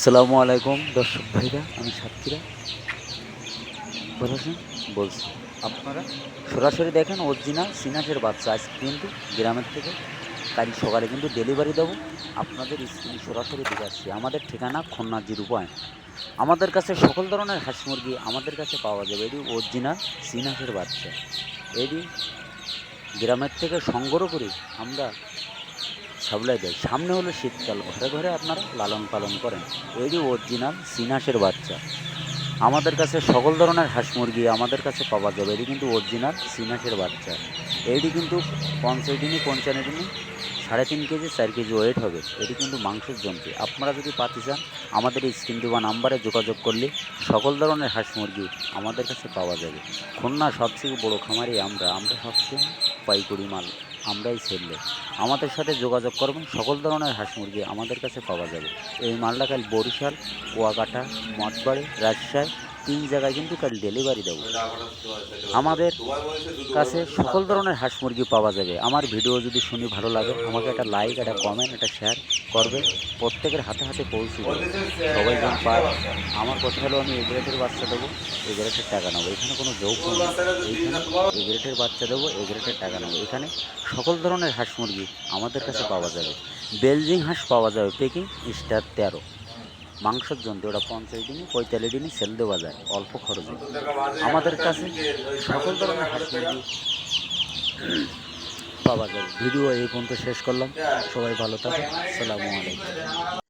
আসসালামু আলাইকুম দর্শক ভাইরা, আমি সাতক্ষীরা প্রশাসন বলছি। আপনারা সরাসরি দেখেন অরিজিনাল সিনাসের বাচ্চা। আজকে কিন্তু গ্রামের থেকে কাল সকালে কিন্তু ডেলিভারি দেবো, আপনাদের স্ক্রিনে সরাসরি দেখাচ্ছি। আমাদের ঠিকানা খুলনা জিরো পয়েন্ট। আমাদের কাছে সকল ধরনের হাঁস মুরগি আমাদের কাছে পাওয়া যাবে। এটি অরিজিনাল সিনাসের বাচ্চা। এটি গ্রামের থেকে সংগ্রহ করি আমরা সাপ্লাই দেয়। সামনে হলো শীতকাল, ঘরে ঘরে আপনারা লালন পালন করেন। এটি অরিজিনাল সিনাসের বাচ্চা। আমাদের কাছে সকল ধরনের হাঁস মুরগি আমাদের কাছে পাওয়া যাবে। এটি কিন্তু অরিজিনাল সিনাসের বাচ্চা। এটি কিন্তু 50 দিনই 55 দিনই 3.5 কেজি 4 কেজি ওয়েট হবে। এটি কিন্তু মাংসের জন্তুই। আপনারা যদি পাতি চান আমাদের এই স্ক্রিন দেওয়া নাম্বারে যোগাযোগ করলে সকল ধরনের হাঁস মুরগি আমাদের কাছে পাওয়া যাবে। খুলনা সবথেকে বড় খামারি আমরা সবচেয়ে পাইকারি মাল আমরাই সেল। আমাদের সাথে যোগাযোগ করবেন, সকল ধরনের হাঁস মুরগি আমাদের কাছে পাওয়া যাবে। এই মালটা কাল বরিশাল, কুয়াকাটা, মঠবাড়ি, রাজশাহী 3 জায়গায় কিন্তু কাল ডেলিভারি দেবো। আমাদের কাছে সকল ধরনের হাঁস মুরগি পাওয়া যাবে। আমার ভিডিও যদি শুনি ভালো লাগে, আমাকে একটা লাইক, একটা কমেন্ট, একটা শেয়ার করবে। প্রত্যেকের হাতে হাতে পৌঁছে দেবে, সবাই যেন পায়। আমার কথা হলো, আমি এই গ্রেডের বাচ্চা দেবো, এই গ্রেডের টাকা নেবো। এখানে কোনো যৌক্তিক নেই। এইখানে এই গ্রেডের বাচ্চা দেবো, এই গ্রেডের টাকা নেবো। এখানে সকল ধরনের হাঁস মুরগি আমাদের কাছে পাওয়া যাবে। বেলজিং হাঁস পাওয়া যাবে পেকিং স্টার 13 মাংসের জন্য। ওটা 50 দিনই 45 দিনই সেল দেওয়া যায় অল্প খরচে। আমাদের কাছে সকল ধরনের হাঁস মুরগি পাওয়া যাবে। ভিডিও এই পর্যন্ত শেষ করলাম। সবাই ভালো থাকুন। আসসালামু আলাইকুম।